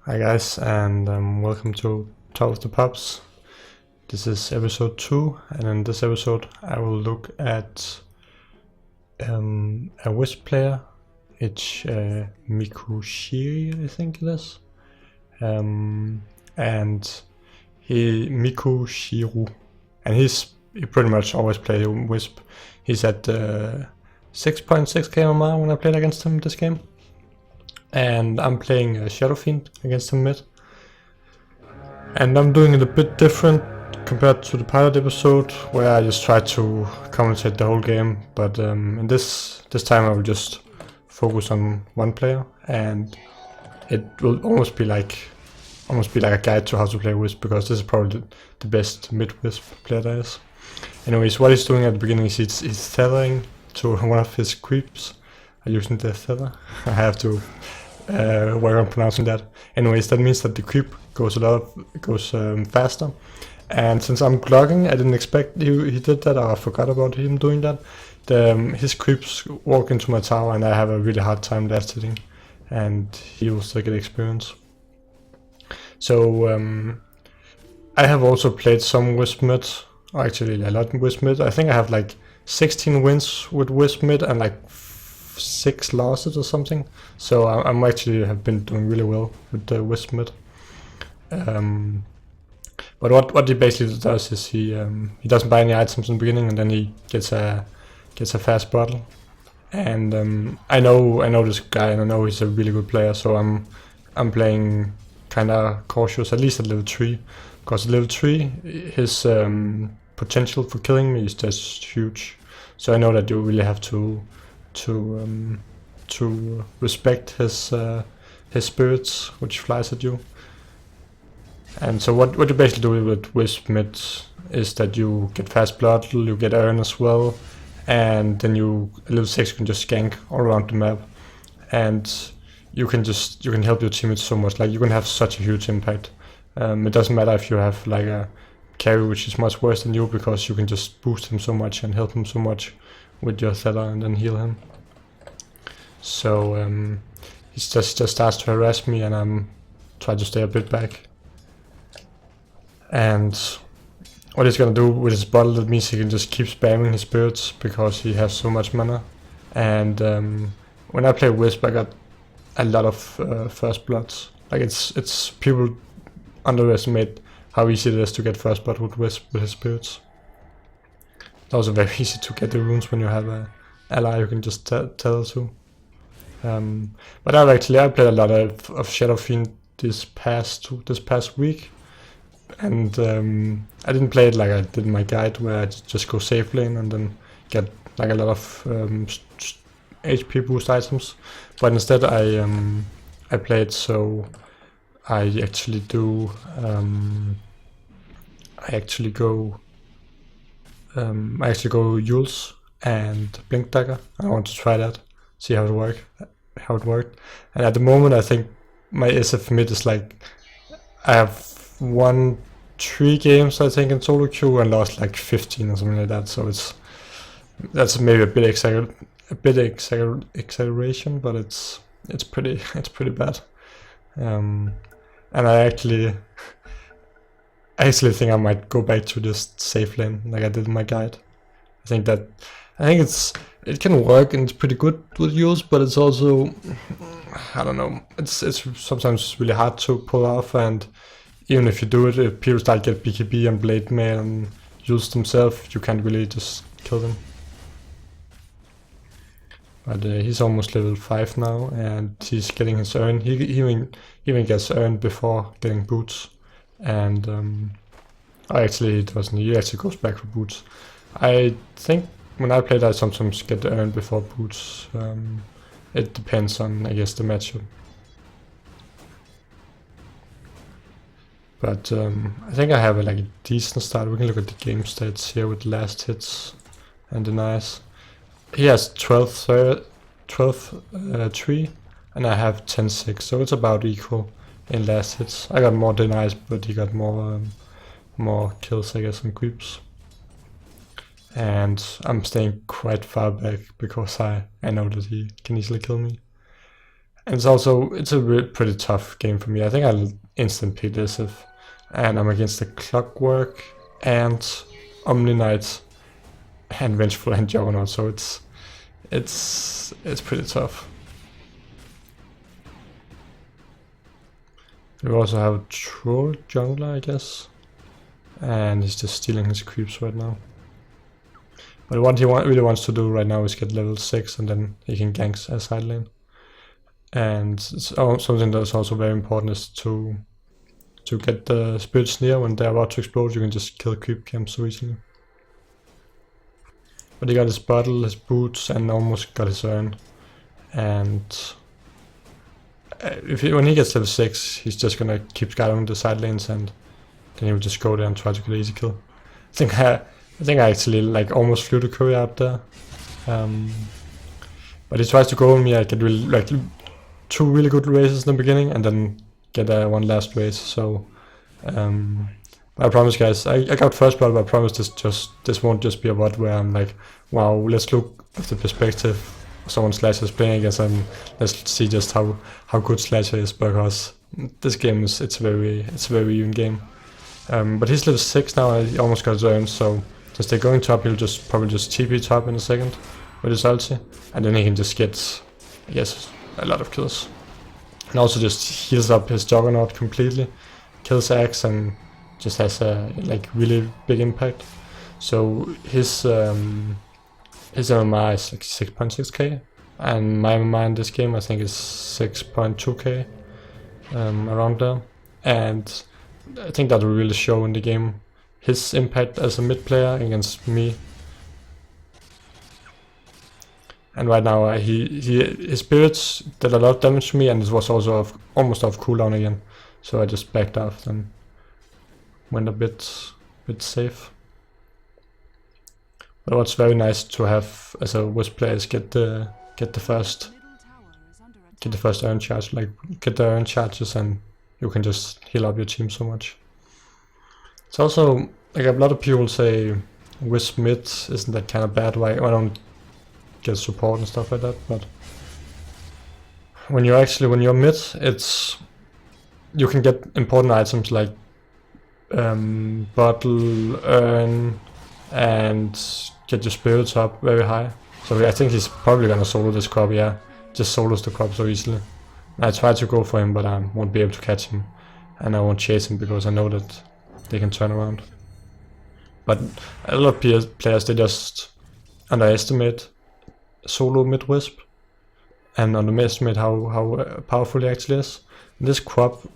Hi guys, and welcome to Top of the Pops. This is episode 2, and in this episode I will look at a Wisp player. It's Mikushiru, I think it is. And Mikushiru. And he pretty much always plays Wisp. He's at 6.6 KMR when I played against him this game. And I'm playing Shadow Fiend against him mid. And I'm doing it a bit different compared to the pilot episode, where I just try to commentate the whole game. But in this time I will just focus on one player, and it will almost be like a guide to how to play Wisp, because this is probably the best mid Wisp player there is. Anyways, what he's doing at the beginning is he's tethering to one of his creeps. I'm using the tether. I have to work on pronouncing that. Anyways, that means that the creep goes faster. And since I'm blocking, I didn't expect he did that, or I forgot about him doing that. His creeps walk into my tower, and I have a really hard time last hitting, and he will still get experience. So I have also played some Wisp mid, or actually a lot in Wisp mid. I think I have like 16 wins with Wisp mid and like 6 losses or something. So I'm actually have been doing really well with the Wisp mid. But what he basically does is he doesn't buy any items in the beginning, and then he gets a fast bottle. And I know this guy, and I know he's a really good player, so I'm playing kinda cautious, at least at level 3, because at level 3 his potential for killing me is just huge. So I know that you really have to respect his spirits, which flies at you. And so what you basically do with Wisp mid is that you get fast blood, you get Urn as well, and then at level 6 you can just gank all around the map, and you can help your teammates so much. Like, you can have such a huge impact. It doesn't matter if you have like a carry which is much worse than you, because you can just boost him so much and help him so much with your tether and then heal him. So he just starts to harass me, and I'm trying to stay a bit back. And what he's gonna do with his bottle, that means he can just keep spamming his spirits because he has so much mana. And when I play Wisp, I got a lot of first bloods. Like, it's people underestimate how easy it is to get first blood with Wisp with his spirits. It's also very easy to get the runes when you have an ally you can just tell to. But I played a lot of Shadow Fiend this past week, and I didn't play it like I did in my guide, where I just go safe lane and then get like a lot of HP boost items. But instead I played so I actually go Yules and Blink Dagger. I want to try that, see how it worked. And at the moment I think my SF mid is like, I have won 3 games I think in solo queue and lost like 15 or something like that. So that's maybe a bit exaggeration, but it's pretty bad. And I actually think I might go back to just safe lane like I did in my guide. I think it can work, and it's pretty good with use, but it's also, I don't know, it's sometimes really hard to pull off. And even if you do it, if people start get BKB and Blade Mail and use themselves, you can't really just kill them. But he's almost level 5 now, and he's getting his Urn. He even gets Urn before getting boots. And actually he doesn't. He actually goes back for boots. I think when I play, I sometimes get Urn before boots. It depends on, I guess, the matchup. But I think I have a decent start. We can look at the game stats here with last hits and denies. He has 12 3, and I have 10-6, so it's about equal in last hits. I got more denies, but he got more kills, I guess, on creeps. And I'm staying quite far back because I know that he can easily kill me. And it's a pretty tough game for me. I think I'll instant pick this and I'm against the Clockwork and Omni Knight and Vengeful and Juggernaut, so it's pretty tough. We also have a Troll Jungler, I guess, and he's just stealing his creeps right now. But what he really wants to do right now is get level 6, and then he can gank a side lane. And something that's also very important is to get the spirits near when they're about to explode. You can just kill creep camps so easily. But he got his bottle, his boots, and almost got his urn. And when he gets level 6, he's just gonna keep scouting the side lanes, and then he will just go there and try to get an easy kill. I think I actually like almost flew the courier out there. But he tries to go on me. I get really like 2 really good races in the beginning, and then get one last race. So I promise, guys, I got first blood, but I promise this won't just be a VOD where I'm like, wow, let's look at the perspective of someone Slahser is playing against, and let's see just how good Slahser is, because this game it's a very even game. But he's level 6 now. He almost got his own, so since they're going top, he'll probably just TP top in a second with his ulti, and then he can just get, I guess, a lot of kills. And also just heals up his Juggernaut completely, kills Axe, and just has a like really big impact. So his MMR is like 6.6k, and my MMR in this game I think is 6.2k, around there. And I think that will really show in the game his impact as a mid player against me. And right now his spirits did a lot of damage to me, and it was also almost off cooldown again. So I just backed off and went a bit safe. But what's very nice to have as a Wisp player is get the first urn charge, like get the urn charges, and you can just heal up your team so much. It's also like a lot of people say Wisp mid isn't that kind of bad. Why I don't get support and stuff like that, but when you're mid, you can get important items like bottle, urn, and get your spirits up very high. So I think he's probably gonna solo this crop. Yeah, just solos the crop so easily. I tried to go for him, but I won't be able to catch him, and I won't chase him because I know that they can turn around. But a lot of players, they just underestimate solo mid Wisp and underestimate how powerful he actually is. And this crop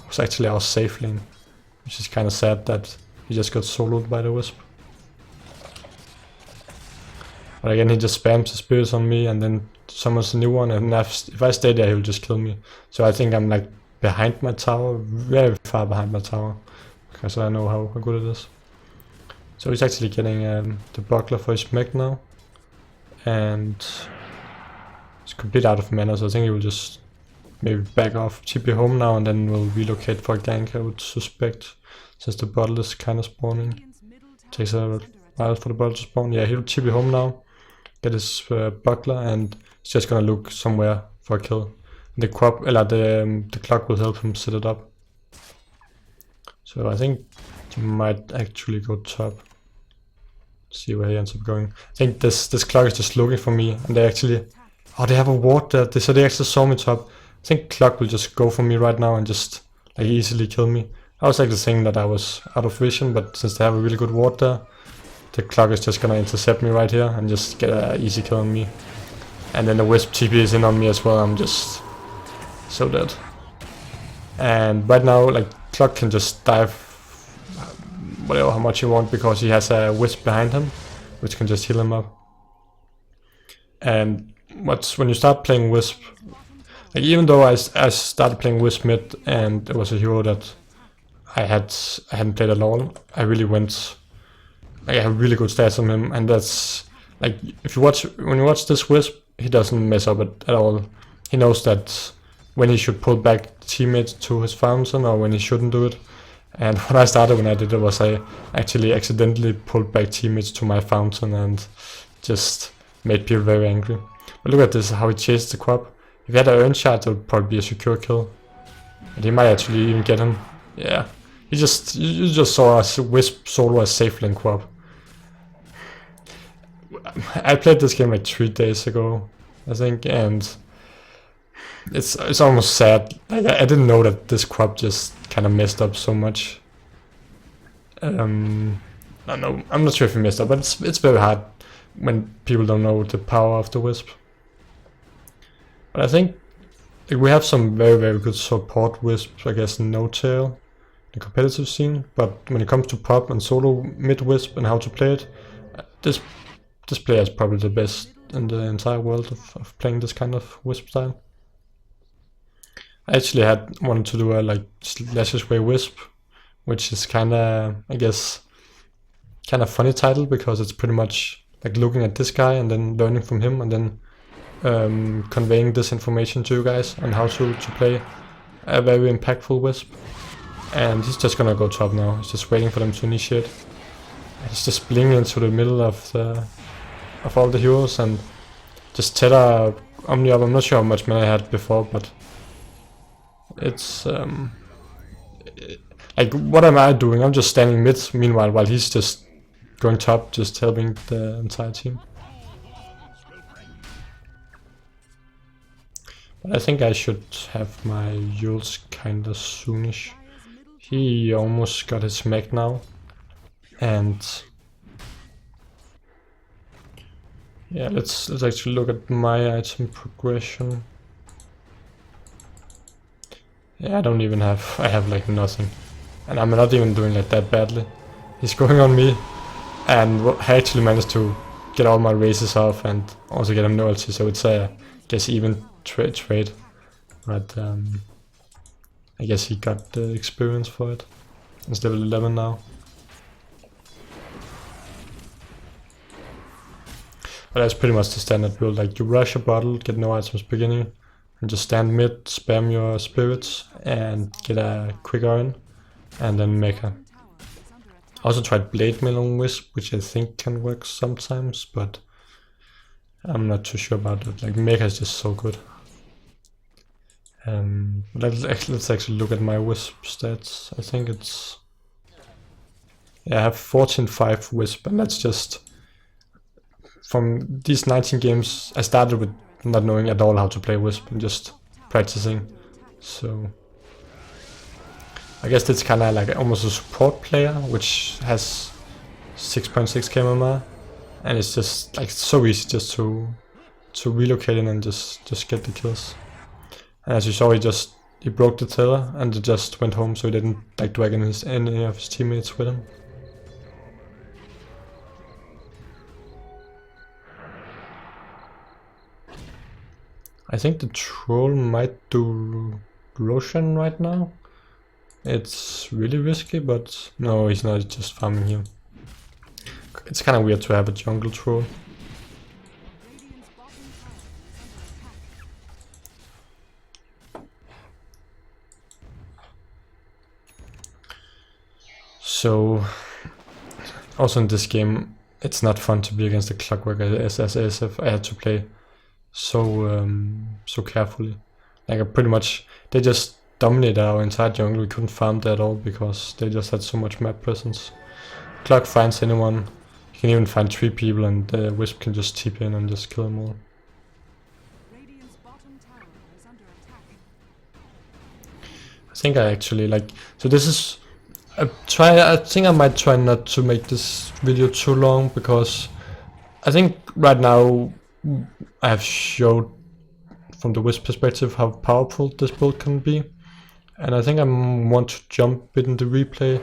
was actually our safe lane, which is kind of sad that he just got soloed by the Wisp. But again, he just spams the spirits on me, and then summons a new one, and if I stay there, he'll just kill me. So I think I'm like behind my tower, very far behind my tower, because I know how good it is. So he's actually getting the buckler for his mech now, and he's completely out of mana, so I think he will just maybe back off, TP home now, and then we'll relocate for a gank, I would suspect, since the bottle is kind of spawning. Takes a while for the bottle to spawn. Yeah, he'll TP home now, get his buckler, and he's just gonna look somewhere for a kill. The clock will help him set it up. So I think he might actually go top. See where he ends up going. I think this clock is just looking for me, and they have a ward there, so they actually saw me top. I think clock will just go for me right now and just like easily kill me. I was actually saying that I was out of vision, but since they have a really good ward there, the clock is just gonna intercept me right here and just get an easy kill on me. And then the Wisp TP is in on me as well. I'm just so dead. And right now, like, clock can just dive whatever how much you want, because he has a Wisp behind him, which can just heal him up. And when you start playing Wisp, like, even though I started playing Wisp mid and it was a hero that I hadn't played at all, I really went, like, I have really good stats on him, and that's like, when you watch this Wisp, he doesn't mess up at all. He knows that when he should pull back teammates to his fountain or when he shouldn't do it. And when I did it was I actually accidentally pulled back teammates to my fountain and just made people very angry. But look at this, how he chased the crop. If he had an earn shot, it would probably be a secure kill. And he might actually even get him. Yeah. You just saw a Wisp solo a safe lane quap. I played this game like 3 days ago, I think, and it's almost sad. Like, I didn't know that this quap just kind of messed up so much. I don't know. I'm not sure if he messed up, but it's very hard when people don't know the power of the Wisp. But I think like, we have some very good support Wisps, I guess, in No Tail, the competitive scene. But when it comes to pop and solo mid Wisp and how to play it, this player is probably the best in the entire world of playing this kind of Wisp style. I actually had wanted to do a like Slash's Way Wisp, which is kinda, I guess, kinda funny title because it's pretty much like looking at this guy and then learning from him and then conveying this information to you guys on how to play a very impactful Wisp. And he's just gonna go top now. He's just waiting for them to initiate. He's just blinging into the middle of all the heroes and just tether Omni up. I'm not sure how much mana I had before, but it's like, what am I doing? I'm just standing mid meanwhile while he's just going top, just helping the entire team. But I think I should have my Yules kinda soonish. He almost got his mech now. And yeah, let's actually look at my item progression. Yeah, I have like nothing. And I'm not even doing like that badly. He's going on me, and I actually managed to get all my races off and also get him no ulti, so it's a, I guess, even trade. But I guess he got the experience for it. He's level 11 now. But that's pretty much the standard build, like you rush a bottle, get no items beginning, and just stand mid, spam your spirits, and get a quick iron, and then mecha. I also tried Blade Mail on Wisp, which I think can work sometimes, but I'm not too sure about it. Like, mecha is just so good. Let's actually look at my Wisp stats. I think it's... yeah, I have 14-5 Wisp, and that's just... from these 19 games, I started with not knowing at all how to play Wisp and just practicing. So I guess that's kind of like almost a support player, which has 6.6 KMR, and it's just like so easy just to relocate in and just get the kills. And as you saw, he broke the tether and it just went home, so he didn't like drag any of his teammates with him. I think the troll might do Roshan right now. It's really risky, but no, he's not, just farming here. It's kind of weird to have a jungle troll. So, also in this game, it's not fun to be against the Clockwork as ASF. I had to play so carefully. Like pretty much, they just dominated our entire jungle. We couldn't farm that at all because they just had so much map presence. Clock finds anyone. He can even find 3 people, and the Wisp can just TP in and just kill them all. I think I actually like. So this is. I think I might try not to make this video too long because I think right now I have showed from the Wisp perspective how powerful this build can be, and I think I want to jump a bit in the replay.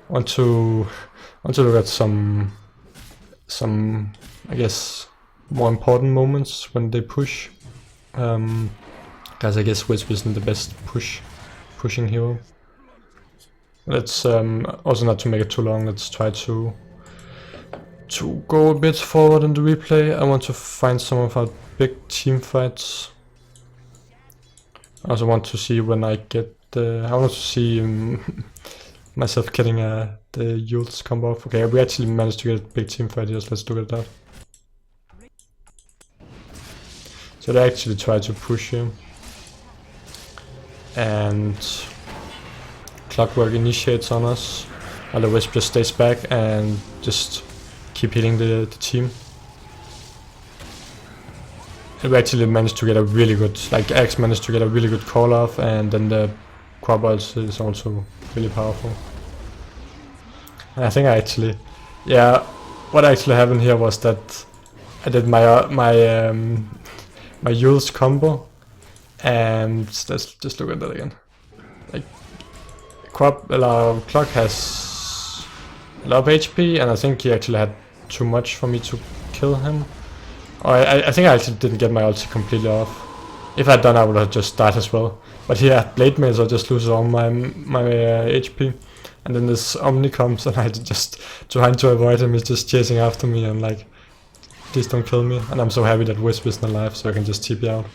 Want to look at some I guess more important moments when they push, because I guess Wisp isn't the best pushing hero. Let's also, not to make it too long, let's try to go a bit forward in the replay. I want to find some of our big team fights. I also want to see when I get I want to see myself getting the Yules combo off. Okay, we actually managed to get a big team fight here, so let's look at that. So they actually try to push him. and Clockwork initiates on us, while the Wisp just stays back and just keep hitting the team. And we actually managed to get a really good, like Axe managed to get a really good call off, and then the Crop ult is also really powerful. And I think what actually happened here was that I did my Yule's combo, and let's just look at that again. Like Clock has a lot of HP, and I think he actually had too much for me to kill him. Or I think I actually didn't get my ulti completely off. If I had done, I would have just died as well. But he had Blade Mail, so I just loses all my HP. And then this Omni comes, and I just trying to avoid him. He's just chasing after me, and like, please don't kill me. And I'm so happy that Wisp isn't alive, so I can just TP out.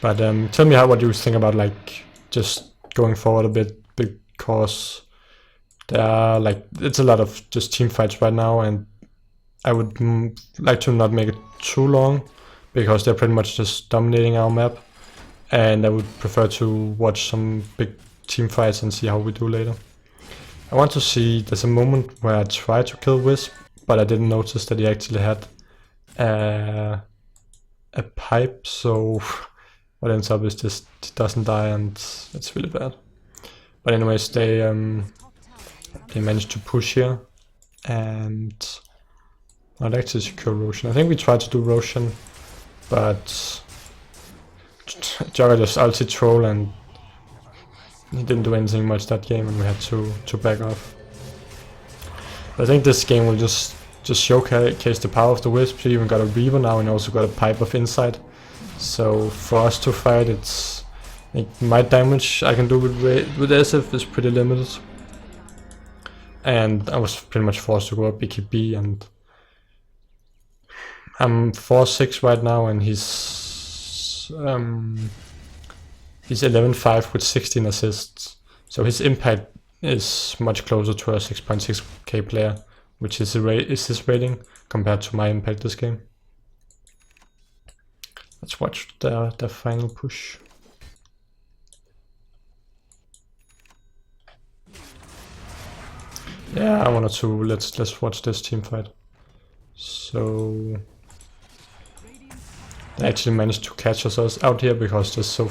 But tell me what you think about like just going forward a bit, because there are like it's a lot of just team fights right now, and I would like to not make it too long because they're pretty much just dominating our map, and I would prefer to watch some big team fights and see how we do later. I want to see, there's a moment where I tried to kill Wisp, but I didn't notice that he actually had a pipe, so what ends up is just he doesn't die, and it's really bad. But anyways, they managed to push here, and not actually secure Roshan. I think we tried to do Roshan, but Jogger just ulti troll, and he didn't do anything much that game, and we had to back off. But I think this game will just showcase the power of the Wisp. He even got a Reaver now, and also got a Pipe of Insight. So for us to fight, it's like my damage I can do with SF is pretty limited. And I was pretty much forced to go up BKB, and I'm 4-6 right now, and he's 11-5 with 16 assists. So his impact is much closer to a 6.6k player, which is his rating compared to my impact this game. Let's watch the final push. Yeah, I wanted to let's watch this team fight. So they actually managed to catch us out here because it's so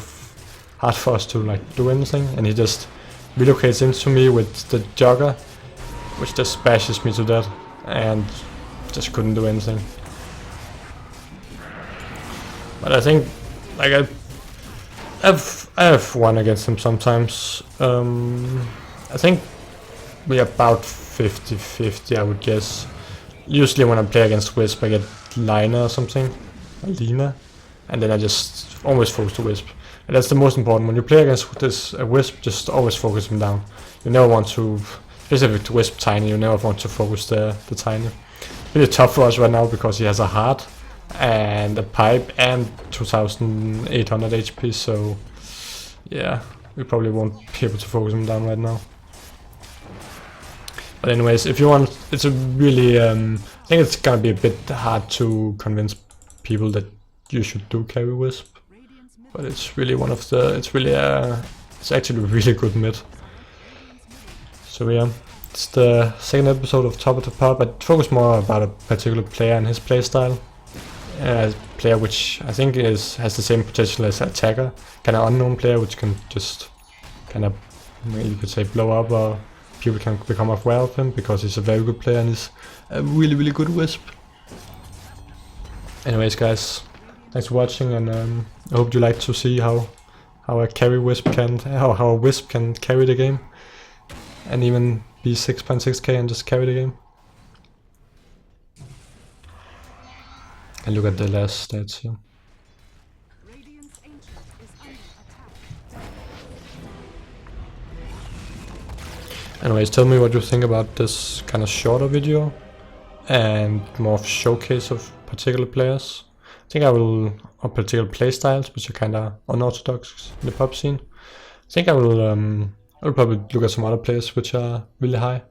hard for us to like do anything, and he just relocates into me with the Jogger, which just bashes me to death, and just couldn't do anything. But I think like I have won against him sometimes. I think we're about 50-50, I would guess. Usually when I play against Wisp, I get Lina or something, or Lina, and then I just always focus the Wisp. And that's the most important. When you play against this Wisp, just always focus him down. You never want to, especially with the Wisp tiny, you never want to focus the tiny. It's really tough for us right now because he has a heart and a pipe and 2800 HP, so yeah, we probably won't be able to focus him down right now. But anyways, if you want, it's a really, I think it's gonna be a bit hard to convince people that you should do carry Wisp, but it's really one of the, it's actually a really good mid. So yeah, it's the second episode of Top of the Pop. I focus more about a particular player and his playstyle. A player which I think has the same potential as attacker, kind of unknown player which can just kind of, you could say, blow up, or people can become aware of him because he's a very good player and he's a really good Wisp. Anyways guys, thanks for watching, and I hope you like to see how a carry Wisp can, how a Wisp can carry the game and even be 6.6k and just carry the game. And look at the last stats here. Anyways, tell me what you think about this kind of shorter video and more of a showcase of particular players. I think I will, or particular playstyles which are kind of unorthodox in the pub scene. I think I will probably look at some other players which are really high.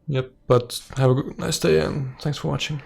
Yep, but have a nice day and thanks for watching.